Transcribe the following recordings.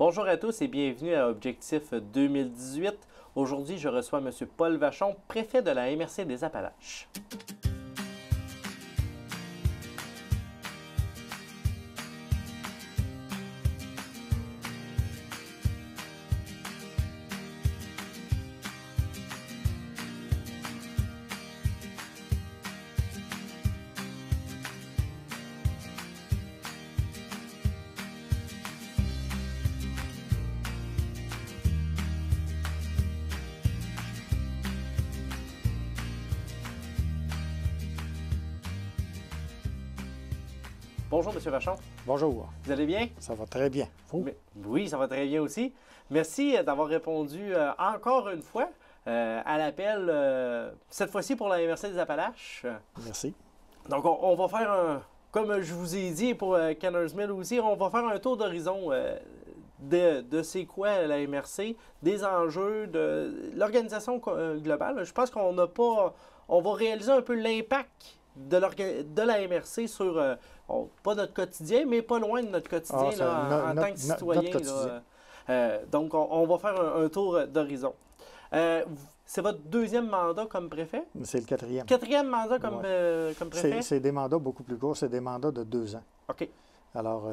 Bonjour à tous et bienvenue à Objectif 2018. Aujourd'hui, je reçois M. Paul Vachon, préfet de la MRC des Appalaches. Bonjour, M. Vachon. Bonjour. Vous allez bien? Ça va très bien. Vous? Oui, ça va très bien aussi. Merci d'avoir répondu encore une fois à l'appel, cette fois-ci pour la MRC des Appalaches. Merci. Donc, on va faire comme je vous ai dit pour Caners Mill aussi, on va faire un tour d'horizon de c'est quoi la MRC, des enjeux, de l'organisation globale. Je pense qu'on va réaliser un peu l'impact de la MRC sur, pas notre quotidien, mais pas loin de notre quotidien en tant que citoyen. Donc, on va faire un tour d'horizon. C'est votre deuxième mandat comme préfet? C'est le quatrième. Quatrième mandat comme préfet? C'est des mandats beaucoup plus courts, c'est des mandats de 2 ans. OK. Alors,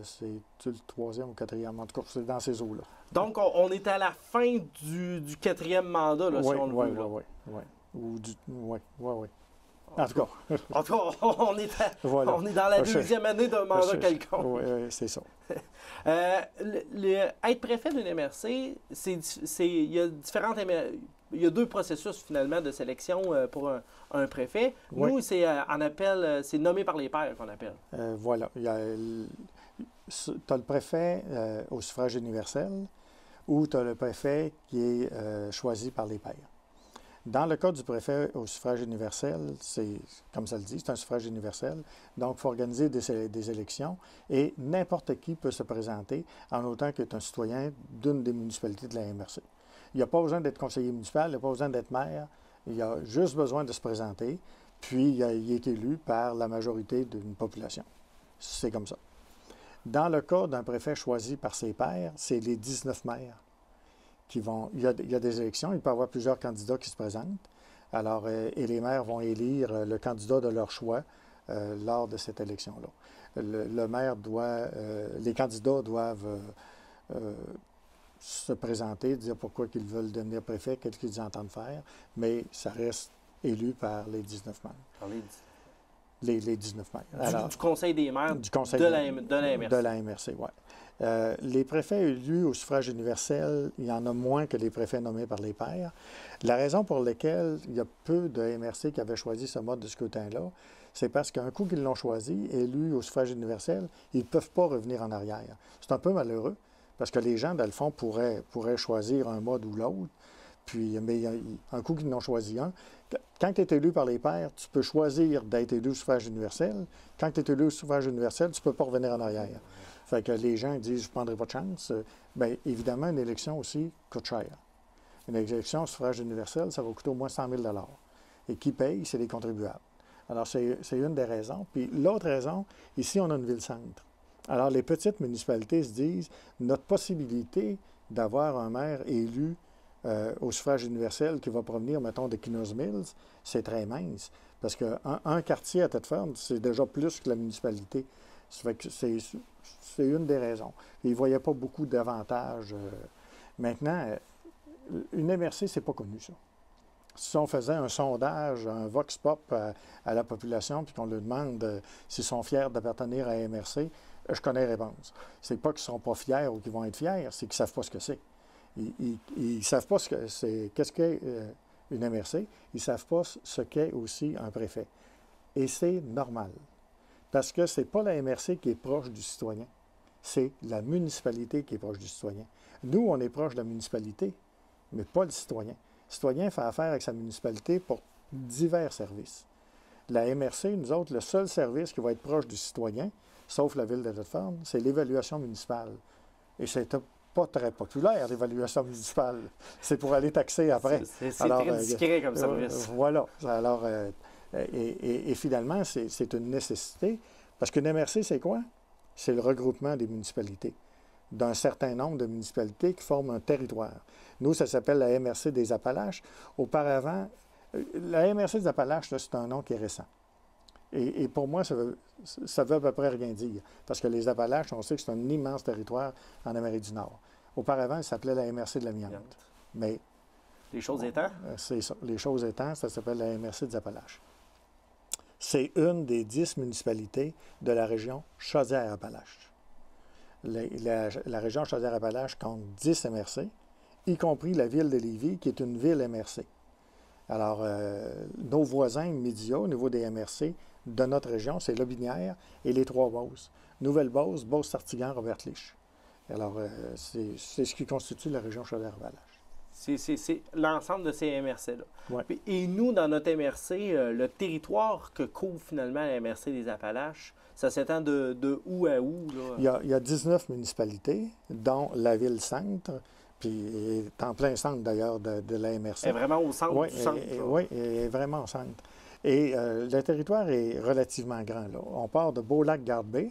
c'est le troisième ou quatrième, en tout cas, c'est dans ces eaux-là. Donc, on est à la fin du quatrième mandat, là, si on le veut. Oui. En tout cas. En tout cas, on est dans la deuxième année d'un mandat quelconque. Oui, c'est ça. Être préfet d'une MRC, il y a deux processus finalement de sélection pour un préfet. Oui. Nous, c'est c'est nommé par les pairs qu'on appelle. Voilà. Tu as le préfet au suffrage universel ou tu as le préfet qui est choisi par les pairs. Dans le cas du préfet au suffrage universel, c'est, comme ça le dit, c'est un suffrage universel. Donc, il faut organiser des élections et n'importe qui peut se présenter en autant qu'il est un citoyen d'une des municipalités de la MRC. Il n'y a pas besoin d'être conseiller municipal, il n'y a pas besoin d'être maire. Il y a juste besoin de se présenter, puis il est élu par la majorité d'une population. C'est comme ça. Dans le cas d'un préfet choisi par ses pairs, c'est les 19 maires. Il y a des élections, il peut y avoir plusieurs candidats qui se présentent. Alors, et les maires vont élire le candidat de leur choix lors de cette élection-là. Le maire les candidats doivent se présenter, dire pourquoi ils veulent devenir préfet, qu'est-ce qu'ils entendent faire, mais ça reste élu par les 19 membres. Par les 19 maires. Alors, du Conseil des maires du conseil de la MRC. De la MRC, oui. Les préfets élus au suffrage universel, il y en a moins que les préfets nommés par les pairs. La raison pour laquelle il y a peu de MRC qui avaient choisi ce mode de scrutin-là, c'est parce qu'un coup qu'ils l'ont choisi, élus au suffrage universel, ils ne peuvent pas revenir en arrière. C'est un peu malheureux, parce que les gens, dans le fond, pourraient choisir un mode ou l'autre. Puis, mais un coup qu'ils n'ont choisi un. Quand tu es élu par les pairs, tu peux choisir d'être élu au suffrage universel. Quand tu es élu au suffrage universel, tu ne peux pas revenir en arrière. Fait que les gens disent, je ne prendrai pas de chance. Bien, évidemment, une élection aussi coûte cher. Une élection au suffrage universel, ça va coûter au moins 100 000 $. Et qui paye? C'est les contribuables. Alors, c'est une des raisons. Puis l'autre raison, ici, on a une ville-centre. Alors, les petites municipalités se disent, notre possibilité d'avoir un maire élu au suffrage universel qui va provenir, mettons, de Caners Mill, c'est très mince. Parce qu'un quartier à Thetford, c'est déjà plus que la municipalité. Ça fait que c'est une des raisons. Ils ne voyaient pas beaucoup d'avantages. Maintenant, une MRC, c'est pas connu, ça. Si on faisait un sondage, un vox pop à la population, puis qu'on leur demande s'ils sont fiers d'appartenir à MRC, je connais la réponse. C'est pas qu'ils ne sont pas fiers ou qu'ils vont être fiers, c'est qu'ils ne savent pas ce que c'est. Ils ne savent pas qu'est-ce qu'est une MRC. Ils ne savent pas ce qu'est aussi un préfet. Et c'est normal. Parce que ce n'est pas la MRC qui est proche du citoyen. C'est la municipalité qui est proche du citoyen. Nous, on est proche de la municipalité, mais pas le citoyen. Le citoyen fait affaire avec sa municipalité pour divers services. La MRC, nous autres, le seul service qui va être proche du citoyen, sauf la ville de Thetford, c'est l'évaluation municipale. Et c'est pas très populaire, l'évaluation municipale. C'est pour aller taxer après. C'est très discret comme service. Voilà. Alors, et finalement, c'est une nécessité. Parce qu'une MRC, c'est quoi? C'est le regroupement des municipalités. d'un certain nombre de municipalités qui forment un territoire. Nous, ça s'appelle la MRC des Appalaches. Auparavant, la MRC des Appalaches, c'est un nom qui est récent. Et pour moi, ça veut à peu près rien dire. Parce que les Appalaches, on sait que c'est un immense territoire en Amérique du Nord. Auparavant, ça s'appelait la MRC de l'Amiante. Mais les choses étant? C'est ça. Les choses étant, ça s'appelle la MRC des Appalaches. C'est une des 10 municipalités de la région Chaudière-Appalaches. La région Chaudière-Appalaches compte 10 MRC, y compris la ville de Lévis, qui est une ville MRC. Alors, nos voisins immédiats au niveau des MRC de notre région, c'est Lotbinière et les Trois-Beauces. Nouvelle-Beauce, Beauce-Sartiguan, Robert-Lich. Alors, c'est ce qui constitue la région Chaudière-Appalaches. C'est l'ensemble de ces MRC-là. Ouais. Et nous, dans notre MRC, le territoire que couvre finalement la MRC des Appalaches, ça s'étend de où à où? Là? Il y a 19 municipalités, dont la ville-centre, puis est en plein centre d'ailleurs de la MRC. Elle est vraiment au centre du centre. Oui, elle est vraiment au centre. Et le territoire est relativement grand. Là. On part de Beaulac-Garde-Bay,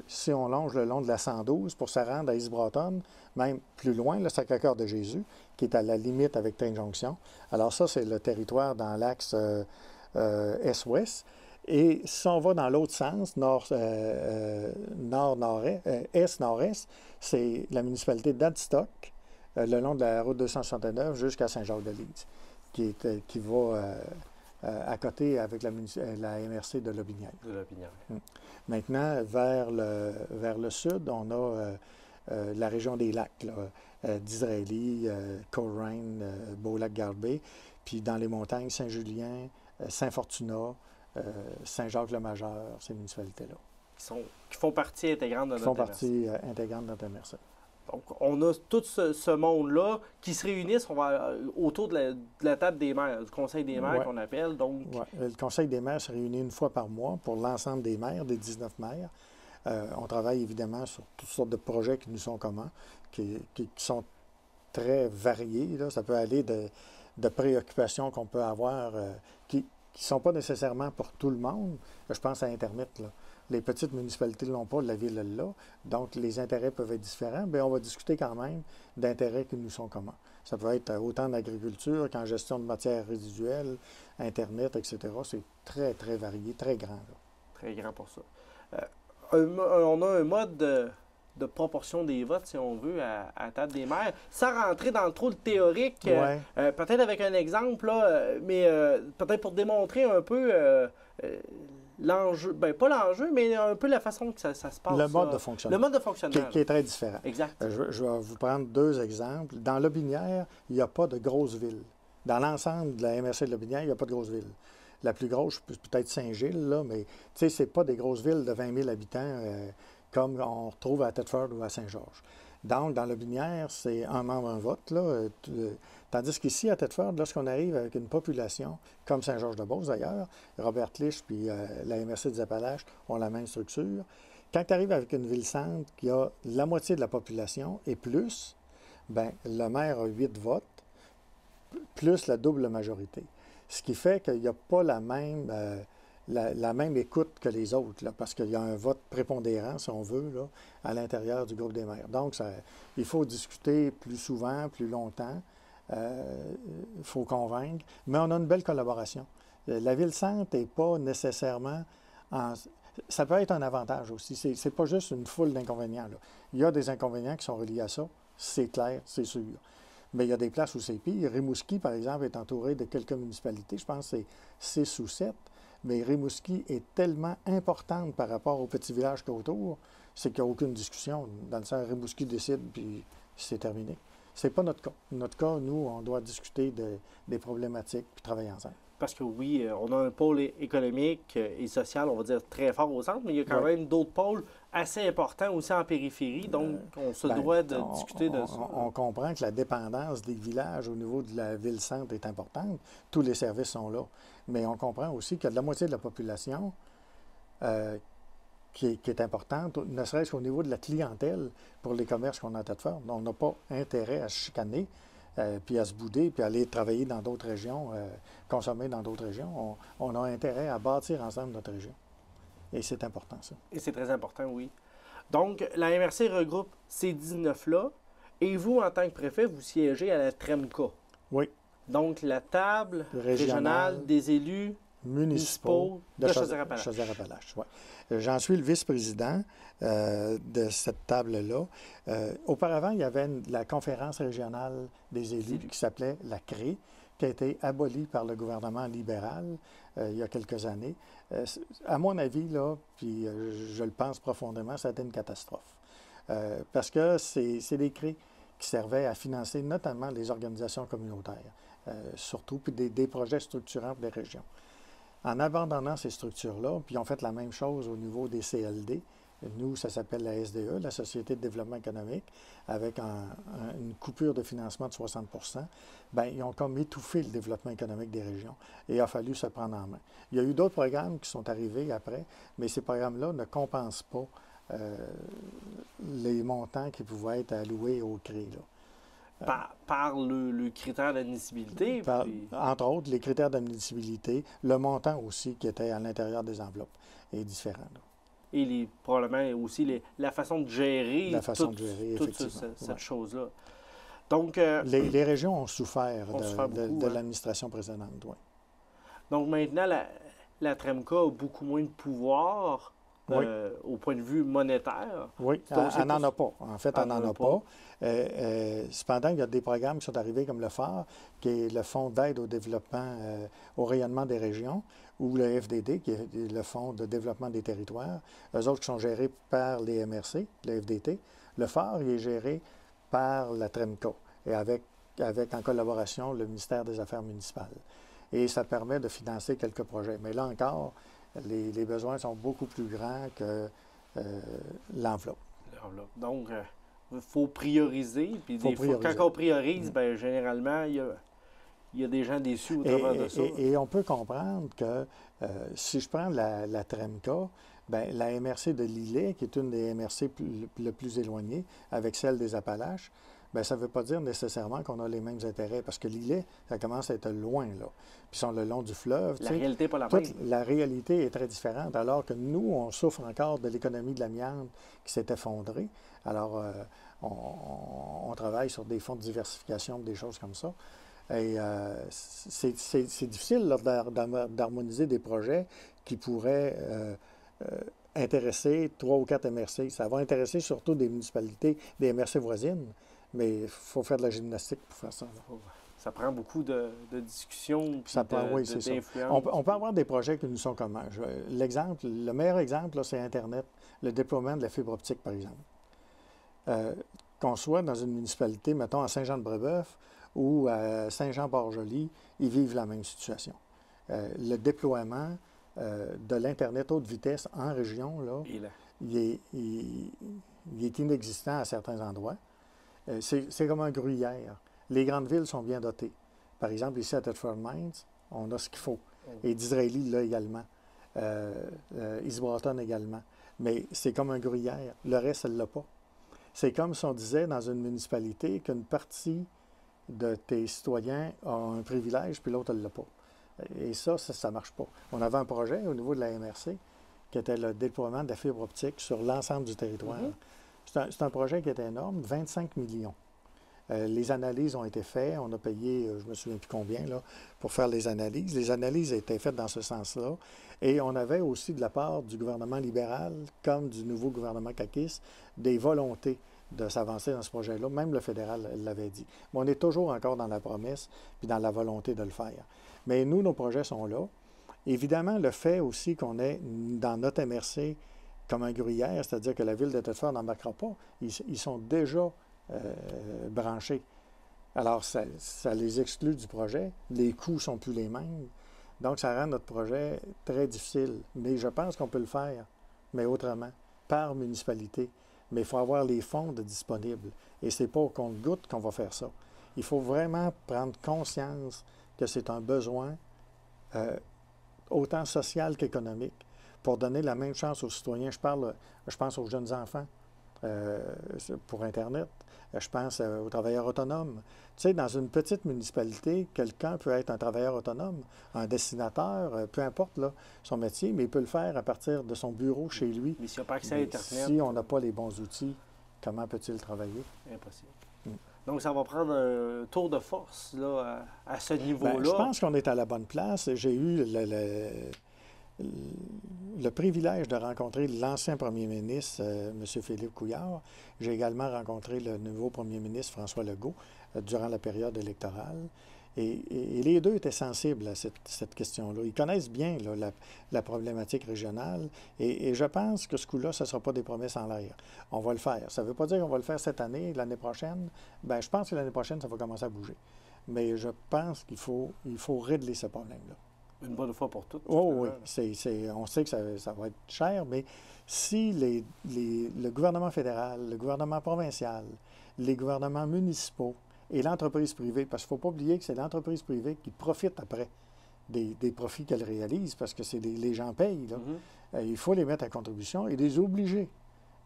si on longe le long de la 112 pour se rendre à East Broughton, même plus loin, le Sacré-Cœur-de-Jésus, qui est à la limite avec Tain-Jonction. Alors ça, c'est le territoire dans l'axe est-ouest. Et si on va dans l'autre sens, est-nord-est, c'est la municipalité d'Adstock, le long de la route 269 jusqu'à Saint-Jacques-de-Lise, qui va à côté avec la MRC de Lotbinière. Maintenant, vers le sud, on a la région des lacs, d'Israélie, Coleraine, Beaulac-Garde-Bay, puis dans les montagnes, Saint-Julien, Saint-Fortunat, Saint-Jacques-le-Majeur, ces municipalités-là. Qui font partie intégrante de notre MRC. Qui font partie intégrante de notre MRC. Donc, on a tout ce monde-là qui se réunissent autour de la table des maires, du Conseil des maires qu'on appelle. Donc... Le Conseil des maires se réunit une fois par mois pour l'ensemble des maires, des 19 maires. On travaille évidemment sur toutes sortes de projets qui nous sont communs, qui sont très variés. Là. Ça peut aller de préoccupations qu'on peut avoir qui ne sont pas nécessairement pour tout le monde. Je pense à Internet. Là. Les petites municipalités ne l'ont pas, la ville l'a. Donc, les intérêts peuvent être différents. Bien, on va discuter quand même d'intérêts qui nous sont communs. Ça peut être autant en agriculture qu'en gestion de matières résiduelles, Internet, etc. C'est très, très varié, très grand. Là. Très grand pour ça. On a un mode de proportion des votes, si on veut, à table des maires. Sans rentrer dans le trop de théorique, peut-être avec un exemple, là, mais peut-être pour démontrer un peu l'enjeu, pas l'enjeu, mais un peu la façon que ça se passe. Le mode de fonctionnement. Le mode de fonctionnement. Qui est très différent. Exact. Je vais vous prendre 2 exemples. Dans Lotbinière, il n'y a pas de grosse ville. Dans l'ensemble de la MRC de Lotbinière, il n'y a pas de grosse ville. La plus grosse, peut-être Saint-Gilles, là, mais ce n'est pas des grosses villes de 20 000 habitants comme on retrouve à Thetford ou à Saint-Georges. Donc, dans Lotbinière, c'est un membre, un vote. Là, tandis qu'ici, à Thetford, lorsqu'on arrive avec une population, comme Saint-Georges-de-Beauce d'ailleurs, Robert-Lich puis la MRC des Appalaches ont la même structure. Quand tu arrives avec une ville-centre qui a la moitié de la population et plus, bien, le maire a 8 votes, plus la double majorité. Ce qui fait qu'il n'y a pas la même écoute que les autres, là, parce qu'il y a un vote prépondérant, si on veut, là, à l'intérieur du groupe des maires. Donc, il faut discuter plus souvent, plus longtemps. Il faut convaincre. Mais on a une belle collaboration. La ville-centre n'est pas nécessairement... Ça peut être un avantage aussi. C'est pas juste une foule d'inconvénients. Là. Il y a des inconvénients qui sont reliés à ça. C'est clair, c'est sûr. Mais il y a des places où c'est pire. Rimouski, par exemple, est entouré de quelques municipalités. Je pense que c'est 6 ou 7. Mais Rimouski est tellement importante par rapport aux petits villages qu'il y a autour, c'est qu'il n'y a aucune discussion. Dans le sens, Rimouski décide, puis c'est terminé. C'est pas notre cas. Notre cas, nous, on doit discuter des problématiques puis travailler ensemble. Parce que oui, on a un pôle économique et social, on va dire, très fort au centre, mais il y a quand même d'autres pôles assez importants aussi en périphérie, donc on se doit de discuter de ça. On comprend que la dépendance des villages au niveau de la ville-centre est importante. Tous les services sont là. Mais on comprend aussi qu'il y a de la moitié de la population qui est importante, ne serait-ce qu'au niveau de la clientèle pour les commerces qu'on a à Thetford. On n'a pas intérêt à se chicaner, puis à se bouder, puis à aller travailler dans d'autres régions, consommer dans d'autres régions. On a intérêt à bâtir ensemble notre région. Et c'est important, ça. Et c'est très important, oui. Donc, la MRC regroupe ces 19-là, et vous, en tant que préfet, vous siégez à la TREMCA. Oui. Donc, la table régionale des élus municipaux de Chaudière-Appalaches. Chaudière-Appalaches, oui. J'en suis le vice-président de cette table-là. Auparavant, il y avait la conférence régionale des élus qui s'appelait la CRE, qui a été abolie par le gouvernement libéral il y a quelques années. À mon avis, là, puis je le pense profondément, ça a été une catastrophe. Parce que c'est des CRE qui servaient à financer notamment les organisations communautaires, surtout, puis des projets structurants pour les régions. En abandonnant ces structures-là, puis on fait la même chose au niveau des CLD. Nous, ça s'appelle la SDE, la Société de développement économique, avec une coupure de financement de 60 %. Bien, ils ont comme étouffé le développement économique des régions et il a fallu se prendre en main. Il y a eu d'autres programmes qui sont arrivés après, mais ces programmes-là ne compensent pas les montants qui pouvaient être alloués au CRE. Par le critère d'admissibilité. Entre autres, les critères d'admissibilité, le montant aussi qui était à l'intérieur des enveloppes est différent. Là. Et probablement aussi la façon de gérer, cette chose-là. Donc, les régions ont souffert de l'administration précédente. Oui. Donc maintenant, la TREMCA a beaucoup moins de pouvoir au point de vue monétaire. Oui, elle n'en a pas. En fait, elle n'en a pas. Cependant, il y a des programmes qui sont arrivés comme le phare, qui est le Fonds d'aide au développement, au rayonnement des régions, ou le FDD, qui est le Fonds de développement des territoires. Eux autres qui sont gérés par les MRC, le FDT. Le phare, il est géré par la TREMCA et avec en collaboration le ministère des Affaires municipales. Et ça permet de financer quelques projets. Mais là encore, les besoins sont beaucoup plus grands que l'enveloppe. Donc, il faut prioriser. Puis quand on priorise, bien, généralement, il y a des gens déçus au travers de ça. Et on peut comprendre que si je prends la TREMCA, bien, la MRC de Lillet, qui est une des MRC le plus éloignées, avec celle des Appalaches, bien, ça ne veut pas dire nécessairement qu'on a les mêmes intérêts, parce que Lillet, ça commence à être loin, là. Puis ils sont le long du fleuve. La réalité n'est pas la même. La réalité est très différente, alors que nous, on souffre encore de l'économie de l'amiante qui s'est effondrée. Alors, on travaille sur des fonds de diversification, des choses comme ça. Et c'est difficile d'harmoniser des projets qui pourraient intéresser 3 ou 4 MRC. Ça va intéresser surtout des municipalités, des MRC voisines, mais il faut faire de la gymnastique pour faire ça. Là. Ça prend beaucoup de discussions, d'influence. On peut avoir des projets qui nous sont communs. Le meilleur exemple, c'est Internet, le déploiement de la fibre optique, par exemple. Qu'on soit dans une municipalité, mettons à Saint-Jean-de-Brébeuf ou à Saint-Jean-Port-Joli, ils vivent la même situation. Le déploiement de l'Internet haute vitesse en région, là, il est inexistant à certains endroits. C'est comme un gruyère. Les grandes villes sont bien dotées. Par exemple, ici à Thetford Mines, on a ce qu'il faut. Et d'Israëli, là également. East Broughton également. Mais c'est comme un gruyère. Le reste, elle ne l'a pas. C'est comme si on disait dans une municipalité qu'une partie de tes citoyens a un privilège, puis l'autre, elle ne l'a pas. Et ça ne marche pas. On avait un projet au niveau de la MRC qui était le déploiement de la fibre optique sur l'ensemble du territoire. C'est un projet qui était énorme, 25 millions. Les analyses ont été faites. On a payé, je ne me souviens plus combien, là, pour faire les analyses. Les analyses étaient faites dans ce sens-là. Et on avait aussi de la part du gouvernement libéral, comme du nouveau gouvernement caquiste, des volontés de s'avancer dans ce projet-là. Même le fédéral l'avait dit. Mais on est toujours encore dans la promesse puis dans la volonté de le faire. Mais nous, nos projets sont là. Évidemment, le fait aussi qu'on est dans notre MRC comme un gruyère, c'est-à-dire que la ville de Thetford n'embarquera pas, ils sont déjà branchés. Alors, ça les exclut du projet. Les coûts ne sont plus les mêmes. Donc, ça rend notre projet très difficile. Mais je pense qu'on peut le faire, mais autrement, par municipalité. Mais il faut avoir les fonds disponibles. Et ce n'est pas au compte-gouttes qu'on va faire ça. Il faut vraiment prendre conscience que c'est un besoin autant social qu'économique pour donner la même chance aux citoyens. Je pense aux jeunes enfants pour Internet. Je pense aux travailleurs autonomes. Tu sais, dans une petite municipalité, quelqu'un peut être un travailleur autonome, un dessinateur, peu importe là, son métier, mais il peut le faire à partir de son bureau chez lui. Mais s'il n'a pas accès à Internet. Si on n'a pas les bons outils Comment peut-il travailler? Impossible. Mm. Donc, ça va prendre un tour de force là, à ce niveau-là. Je pense qu'on est à la bonne place. J'ai eu le privilège de rencontrer l'ancien premier ministre, M. Philippe Couillard. J'ai également rencontré le nouveau premier ministre, François Legault, durant la période électorale. Et les deux étaient sensibles à cette question-là. Ils connaissent bien là, la problématique régionale. Et je pense que ce coup-là, ce ne sera pas des promesses en l'air. On va le faire. Ça ne veut pas dire qu'on va le faire cette année, l'année prochaine. Bien, je pense que l'année prochaine, ça va commencer à bouger. Mais je pense qu'il faut régler ce problème-là. Une bonne fois pour toutes. Oh oui, on sait que ça va être cher, mais si le gouvernement fédéral, le gouvernement provincial, les gouvernements municipaux et l'entreprise privée, parce qu'il ne faut pas oublier que c'est l'entreprise privée qui profite après des profits qu'elle réalise, parce que c'est les gens payent, là. Il faut les mettre à contribution et les obliger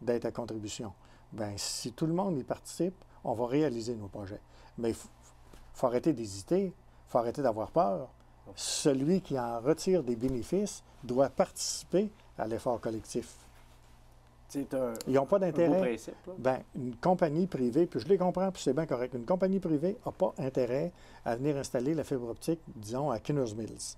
d'être à contribution. Bien, si tout le monde y participe, on va réaliser nos projets. Mais il faut arrêter d'hésiter, il faut arrêter d'avoir peur. Celui qui en retire des bénéfices doit participer à l'effort collectif. Ils n'ont pas d'intérêt. Bien, une compagnie privée, puis je les comprends, puis c'est bien correct, une compagnie privée n'a pas intérêt à venir installer la fibre optique, disons, à Kinners Mills.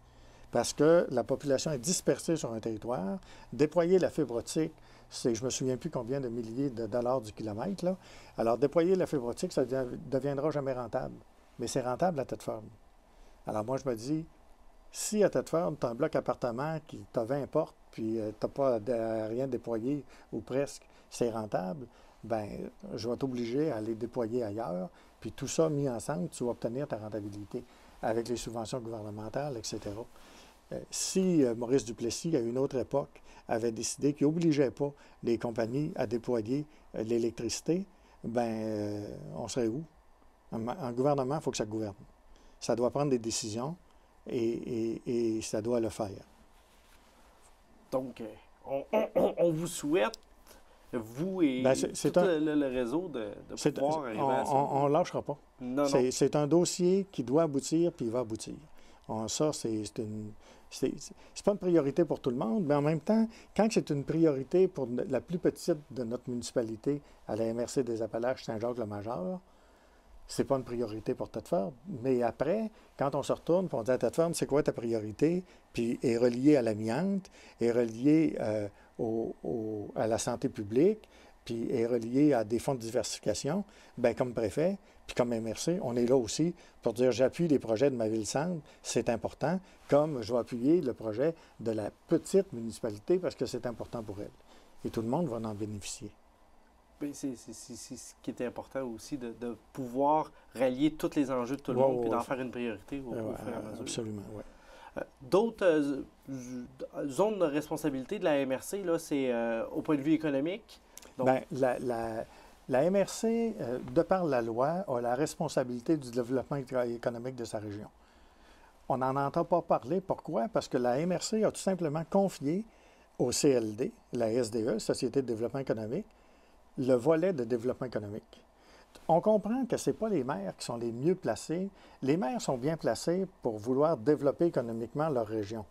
Parce que la population est dispersée sur un territoire. Déployer la fibre optique, c'est, je ne me souviens plus combien de milliers de dollars du kilomètre, là. Alors, déployer la fibre optique, ça ne deviendra jamais rentable. Mais c'est rentable à Thetford. Alors, moi, je me dis, si à Thetford, tu as un bloc appartement qui t'a 20 portes, puis tu n'as pas rien déployé, ou presque, c'est rentable, bien, je vais t'obliger à aller déployer ailleurs, puis tout ça mis ensemble, tu vas obtenir ta rentabilité avec les subventions gouvernementales, etc. Si Maurice Duplessis, à une autre époque, avait décidé qu'il n'obligeait pas les compagnies à déployer l'électricité, bien, on serait où? En gouvernement, il faut que ça gouverne. Ça doit prendre des décisions et ça doit le faire. Donc, on vous souhaite, vous et tout le réseau, de pouvoir arriver à ça. On ne lâchera pas. C'est un dossier qui doit aboutir, puis il va aboutir. Ça, c'est pas une priorité pour tout le monde, mais en même temps, quand c'est une priorité pour la plus petite de notre municipalité, à la MRC des Appalaches Saint-Jacques-le-Major, c'est pas une priorité pour Thetford. Mais après, quand on se retourne, on dit à Thetford, c'est quoi ta priorité? Puis est relié à l'amiante, est relié à la santé publique, puis est relié à des fonds de diversification. Bien, comme préfet, puis comme MRC, on est là aussi pour dire j'appuie les projets de ma ville-centre, c'est important, comme je vais appuyer le projet de la petite municipalité parce que c'est important pour elle. Et tout le monde va en bénéficier. C'est ce qui est important aussi, de pouvoir rallier tous les enjeux de tout le monde, puis d'en faire une priorité au fur et à mesure. Absolument, oui. D'autres zones de responsabilité de la MRC, là, c'est au point de vue économique. Donc... Bien, la MRC, de par la loi, a la responsabilité du développement économique de sa région. On n'en entend pas parler. Pourquoi? Parce que la MRC a tout simplement confié au CLD, la SDE, Société de développement économique, le volet de développement économique. On comprend que ce n'est pas les maires qui sont les mieux placés. Les maires sont bien placés pour vouloir développer économiquement leur région.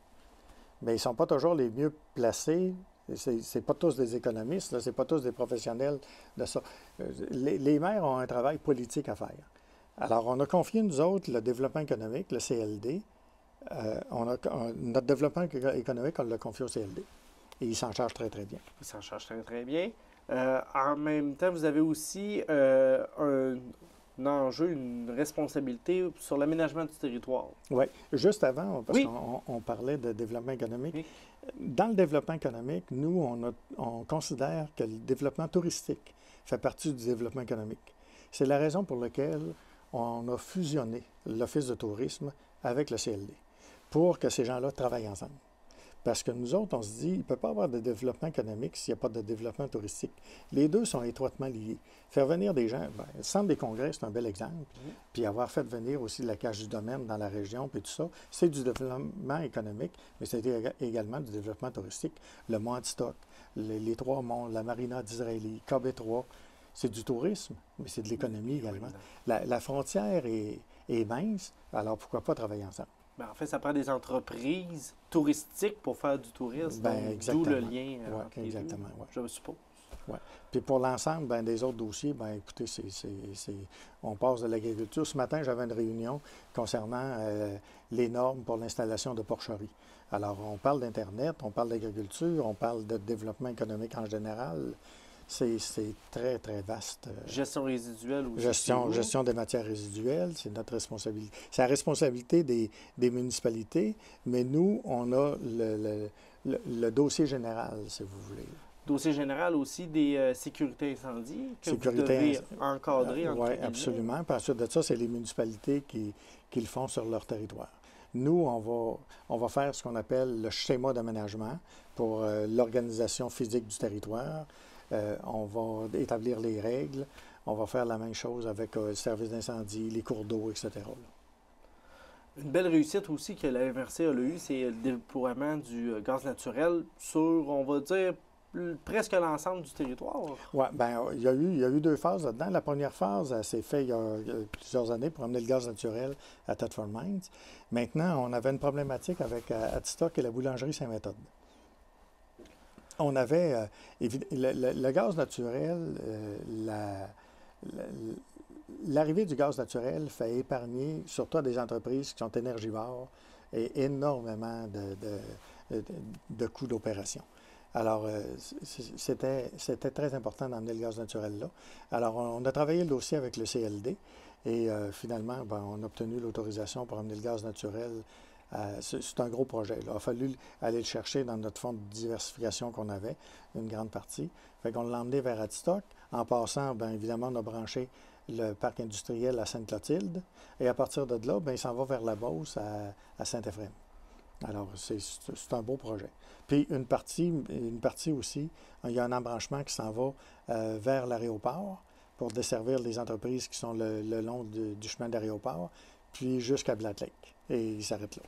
Mais ils ne sont pas toujours les mieux placés. Ce n'est pas tous des économistes, ce n'est pas tous des professionnels de ça. Les maires ont un travail politique à faire. Alors, on a confié, nous autres, le développement économique, le CLD. Notre développement économique, on l'a confié au CLD. Et il s'en charge très, très bien. Il s'en charge très, très bien. En même temps, vous avez aussi un enjeu, une responsabilité sur l'aménagement du territoire. Oui. Juste avant, parce qu'on parlait de développement économique. Oui. Dans le développement économique, nous, on considère que le développement touristique fait partie du développement économique. C'est la raison pour laquelle on a fusionné l'Office de tourisme avec le CLD, pour que ces gens-là travaillent ensemble. Parce que nous autres, on se dit, il ne peut pas y avoir de développement économique s'il n'y a pas de développement touristique. Les deux sont étroitement liés. Faire venir des gens, le Centre des congrès, c'est un bel exemple. Puis avoir fait venir aussi la Cache du domaine dans la région, puis tout ça, c'est du développement économique, mais c'est également du développement touristique. Le Mont Antioch, les trois monts, la marina d'Israélie, KB3, c'est du tourisme, mais c'est de l'économie également. La frontière est mince, alors pourquoi pas travailler ensemble? Bien, en fait, ça prend des entreprises touristiques pour faire du tourisme, d'où le lien entre les deux, je suppose. Ouais. Puis pour l'ensemble des autres dossiers, écoutez, on passe de l'agriculture. Ce matin, j'avais une réunion concernant les normes pour l'installation de porcheries. Alors, on parle d'Internet, on parle d'agriculture, on parle de développement économique en général. C'est très, très vaste. Gestion résiduelle aussi. Gestion des matières résiduelles, c'est notre responsabilité. C'est la responsabilité des municipalités, mais nous, on a le dossier général, si vous voulez. Dossier général aussi des sécurités incendies que vous devez encadrer. Oui, absolument. Puis ensuite de ça, c'est les municipalités qui le font sur leur territoire. Nous, on va faire ce qu'on appelle le schéma d'aménagement pour l'organisation physique du territoire. On va établir les règles. On va faire la même chose avec le service d'incendie, les cours d'eau, etc. Là. Une belle réussite aussi que la MRC a eue, c'est le déploiement du gaz naturel sur, on va dire, presque l'ensemble du territoire. Oui, bien, il y a eu 2 phases là-dedans. La première phase, elle s'est faite il y a plusieurs années pour amener le gaz naturel à Thetford Mines. Maintenant, on avait une problématique avec Adstock et la boulangerie Saint-Méthode. On avait le gaz naturel, l'arrivée du gaz naturel fait épargner, surtout à des entreprises qui sont énergivores, et énormément de coûts d'opération. Alors, c'était très important d'emmener le gaz naturel là. Alors, on a travaillé le dossier avec le CLD et finalement, on a obtenu l'autorisation pour emmener le gaz naturel. C'est un gros projet. Là. Il a fallu aller le chercher dans notre fonds de diversification qu'on avait, une grande partie. Fait qu'on l'a emmené vers Adstock. En passant, évidemment, on a branché le parc industriel à Sainte-Clotilde. Et à partir de là, il s'en va vers la Beauce à Saint-Éphrem. Alors, c'est un beau projet. Puis, une partie aussi, il y a un embranchement qui s'en va vers l'aéroport pour desservir les entreprises qui sont le long du chemin d'aéroport, puis jusqu'à Black Lake. Et il s'arrête là.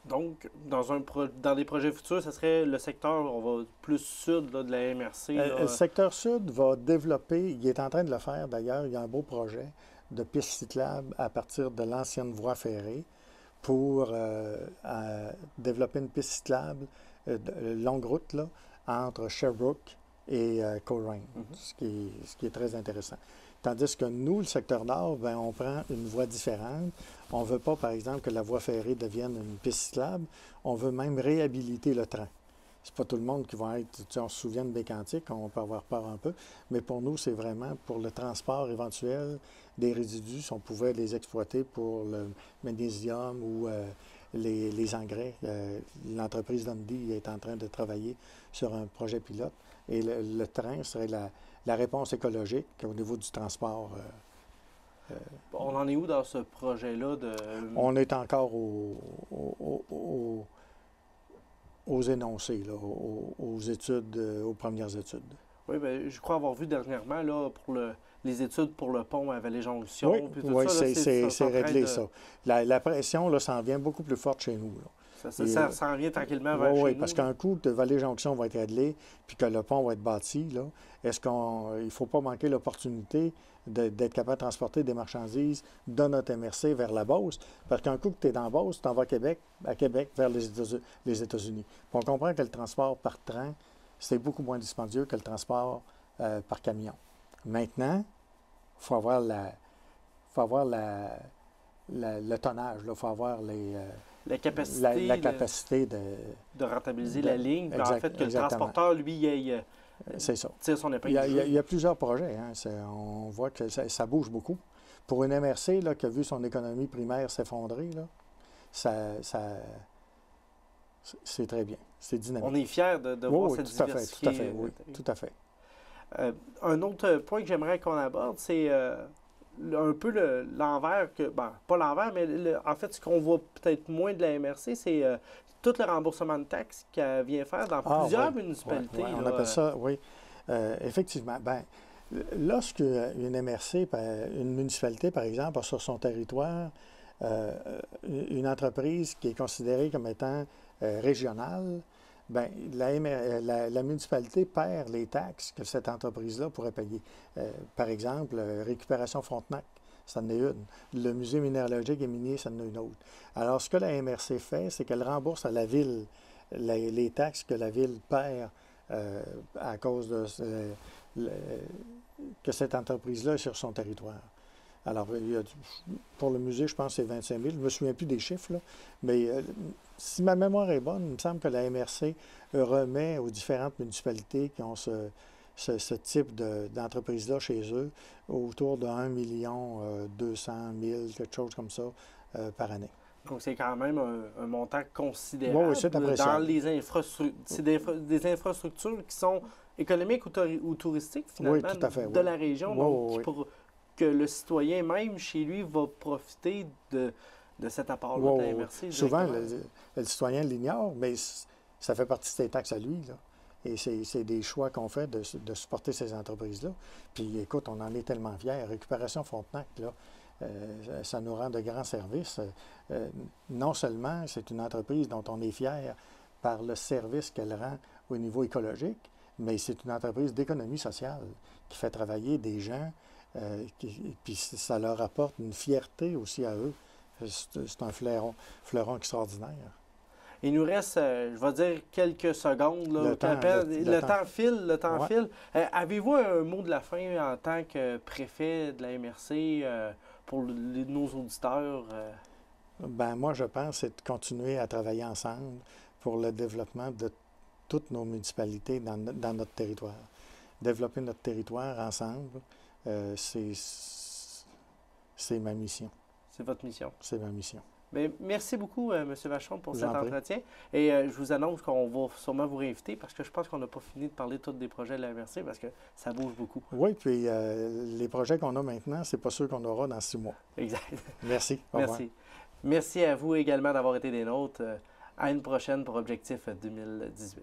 Donc, dans des projets futurs, ce serait le secteur, on va plus sud là, de la MRC. Le secteur sud va développer, il est en train de le faire d'ailleurs, il y a un beau projet de piste cyclable à partir de l'ancienne voie ferrée pour développer une piste cyclable longue route là, entre Sherbrooke et Coleraine, ce qui est très intéressant. Tandis que nous, le secteur nord, on prend une voie différente. On ne veut pas, par exemple, que la voie ferrée devienne une piste cyclable. On veut même réhabiliter le train. C'est pas tout le monde qui va être... on se souvient de Bécantic, on peut avoir peur un peu, mais pour nous, c'est vraiment pour le transport éventuel des résidus, si on pouvait les exploiter pour le magnésium ou les engrais. L'entreprise Dundee est en train de travailler sur un projet pilote et le train serait la réponse écologique au niveau du transport. On en est où dans ce projet-là? On est encore aux énoncés, là, aux études, aux premières études. Oui, je crois avoir vu dernièrement là, pour les études pour le pont à Vallée-Jonction. Oui, c'est réglé ça. La pression là, s'en vient beaucoup plus forte chez nous. Là. Ça s'en vient tranquillement vers chez nous. Oui, parce qu'un coup que Vallée-Jonction va être réglé puis que le pont va être bâti, là, il ne faut pas manquer l'opportunité d'être capable de transporter des marchandises de notre MRC vers la Beauce, parce qu'un coup que tu es dans la Beauce, tu en vas à Québec vers les États-Unis. Puis on comprend que le transport par train, c'est beaucoup moins dispendieux que le transport par camion. Maintenant, il faut avoir le tonnage, il faut avoir la capacité de rentabiliser la ligne. En fait, que le transporteur, lui, c'est ça. Tire son épingle. Il y a plusieurs projets. Hein. On voit que ça bouge beaucoup. Pour une MRC là, qui a vu son économie primaire s'effondrer, là, c'est très bien. C'est dynamique. On est fiers de voir cette diversité. Tout à fait. Un autre point que j'aimerais qu'on aborde, c'est un peu l'envers, pas l'envers, mais en fait, ce qu'on voit peut-être moins de la MRC, c'est tout le remboursement de taxes qu'elle vient faire dans plusieurs municipalités. Oui, on appelle ça, oui. Effectivement. Lorsque une MRC, une municipalité, par exemple, a sur son territoire une entreprise qui est considérée comme étant régionale, la municipalité perd les taxes que cette entreprise-là pourrait payer. Par exemple, Récupération Frontenac, ça en est une. Le musée minéralogique et minier, ça en est une autre. Alors, ce que la MRC fait, c'est qu'elle rembourse à la ville les taxes que la ville perd à cause que cette entreprise-là est sur son territoire. Alors, pour le musée, je pense que c'est 25 000. Je ne me souviens plus des chiffres, là, mais si ma mémoire est bonne, il me semble que la MRC remet aux différentes municipalités qui ont ce type d'entreprise-là chez eux autour de 1 200 000, quelque chose comme ça, par année. Donc, c'est quand même un montant considérable oui, c'est dans les infrastructures. C'est des infrastructures qui sont économiques ou touristiques, finalement, oui, tout à fait, de la région. Oui, donc, pour que le citoyen, même chez lui, va profiter de cet apport-là de la MRC. Souvent, le citoyen l'ignore, mais ça fait partie de ses taxes à lui, là. Et c'est des choix qu'on fait de supporter ces entreprises-là. Puis, écoute, on en est tellement fiers. Récupération Frontenac, là, ça nous rend de grands services. Non seulement c'est une entreprise dont on est fier par le service qu'elle rend au niveau écologique, mais c'est une entreprise d'économie sociale qui fait travailler des gens, puis ça leur apporte une fierté aussi à eux. C'est un fleuron extraordinaire. Il nous reste, je vais dire, quelques secondes. Là, le temps file. Avez-vous un mot de la fin en tant que préfet de la MRC pour nos auditeurs? Ben moi, je pense c'est de continuer à travailler ensemble pour le développement de toutes nos municipalités dans notre territoire. Développer notre territoire ensemble, c'est ma mission. C'est votre mission. C'est ma mission. Bien, merci beaucoup, M. Vachon, pour cet entretien. Et je vous annonce qu'on va sûrement vous réinviter parce que je pense qu'on n'a pas fini de parler tous des projets de la MRC parce que ça bouge beaucoup. Oui, puis les projets qu'on a maintenant, c'est pas ceux qu'on aura dans 6 mois. Exact. Merci. Au revoir. Merci à vous également d'avoir été des nôtres. À une prochaine pour Objectif 2018.